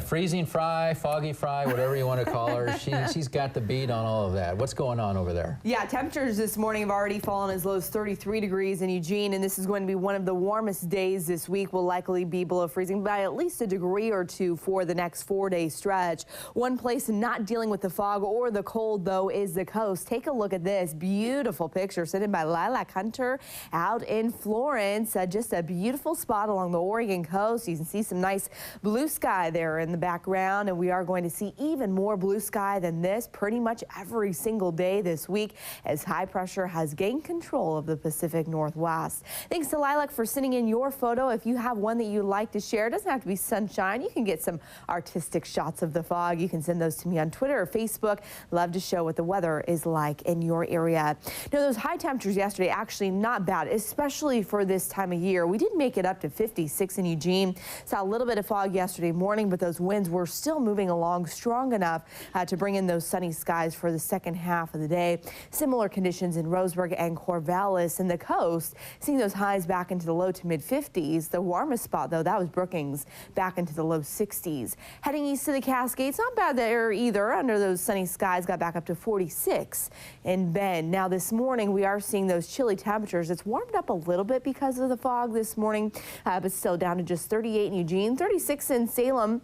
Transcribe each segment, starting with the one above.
Freezing Frey, Foggy Frey, whatever you want to call her. She's got the beat on all of that. What's going on over there? Yeah, temperatures this morning have already fallen as low as 33 degrees in Eugene, and this is going to be one of the warmest days this week. Will likely be below freezing by at least a degree or two for the next 4-day stretch. One place not dealing with the fog or the cold, though, is the coast. Take a look at this beautiful picture sent in by Lilac Hunter out in Florence. Just a beautiful spot along the Oregon coast. You can see some nice blue sky there in the background, and we are going to see even more blue sky than this pretty much every single day this week as high pressure has gained control of the Pacific Northwest. Thanks to Lilac for sending in your photo. If you have one that you'd like to share, it doesn't have to be sunshine. You can get some artistic shots of the fog. You can send those to me on Twitter or Facebook. Love to show what the weather is like in your area. Now, those high temperatures yesterday actually not bad, especially for this time of year. We did make it up to 56 in Eugene. Saw a little bit of fog yesterday morning, but those winds were still moving along strong enough to bring in those sunny skies for the second half of the day. Similar conditions in Roseburg and Corvallis and the coast, seeing those highs back into the low to mid 50s. The warmest spot, though, that was Brookings, back into the low 60s. Heading east to the Cascades, not bad there either. Under those sunny skies, got back up to 46 in Bend. Now this morning, we are seeing those chilly temperatures. It's warmed up a little bit because of the fog this morning, but still down to just 38 in Eugene, 36 in Salem.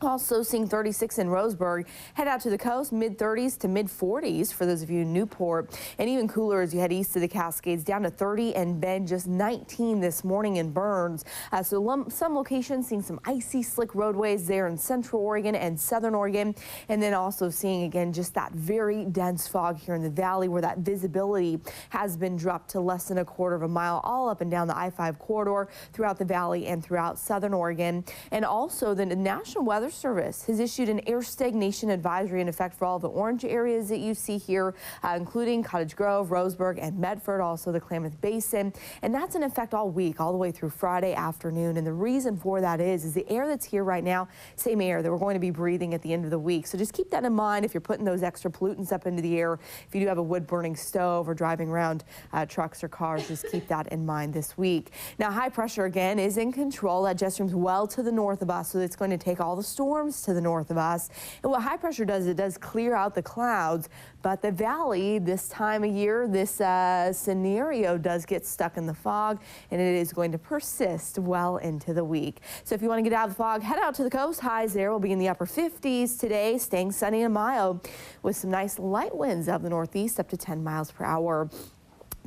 Also seeing 36 in Roseburg. Head out to the coast, mid-30s to mid-40s for those of you in Newport. And even cooler as you head east to the Cascades, down to 30 and Bend, just 19 this morning in Burns. So some locations seeing some icy slick roadways there in Central Oregon and Southern Oregon. And then also seeing again just that very dense fog here in the valley where that visibility has been dropped to less than a quarter of a mile all up and down the I-5 corridor throughout the valley and throughout Southern Oregon. And also the National Weather Service has issued an air stagnation advisory in effect for all the orange areas that you see here, including Cottage Grove, Roseburg, and Medford, also the Klamath Basin. And that's in effect all week, all the way through Friday afternoon. And the reason for that is the air that's here right now, same air that we're going to be breathing at the end of the week. So just keep that in mind if you're putting those extra pollutants up into the air. If you do have a wood-burning stove or driving around trucks or cars, just keep that in mind this week. Now, high pressure again is in control. That jet stream's well to the north of us, so it's going to take all the storms to the north of us. And what high pressure does, it does clear out the clouds, but the valley this time of year, this scenario does get stuck in the fog, and it is going to persist well into the week. So if you want to get out of the fog, head out to the coast. Highs there will be in the upper 50s today, staying sunny and mild with some nice light winds out of the northeast up to 10 miles per hour.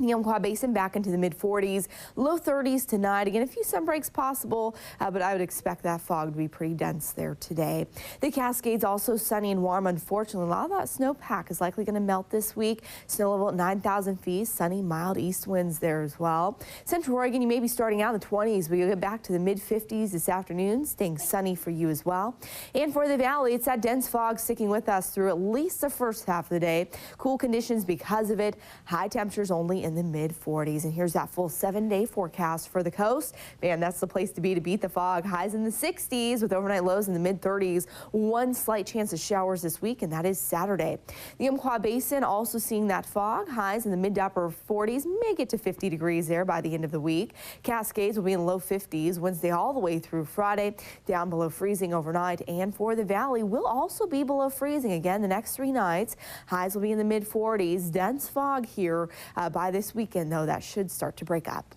The Umpqua Basin back into the mid-40s, low 30s tonight. Again, a few sun breaks possible, but I would expect that fog to be pretty dense there today. The Cascades also sunny and warm. Unfortunately, a lot of that snowpack is likely going to melt this week. Snow level at 9,000 feet, sunny, mild east winds there as well. Central Oregon, you may be starting out in the 20s, but you'll get back to the mid-50s this afternoon, staying sunny for you as well. And for the valley, it's that dense fog sticking with us through at least the first half of the day. Cool conditions because of it. High temperatures only in the mid-40s. And here's that full 7-day forecast for the coast. Man, that's the place to be to beat the fog. Highs in the 60s with overnight lows in the mid-30s. One slight chance of showers this week, and that is Saturday. The Umpqua Basin also seeing that fog. Highs in the mid to upper 40s, may get to 50 degrees there by the end of the week. Cascades will be in low 50s Wednesday all the way through Friday, down below freezing overnight. And for the valley, will also be below freezing again the next 3 nights. Highs will be in the mid-40s. Dense fog here by this weekend, though, that should start to break up.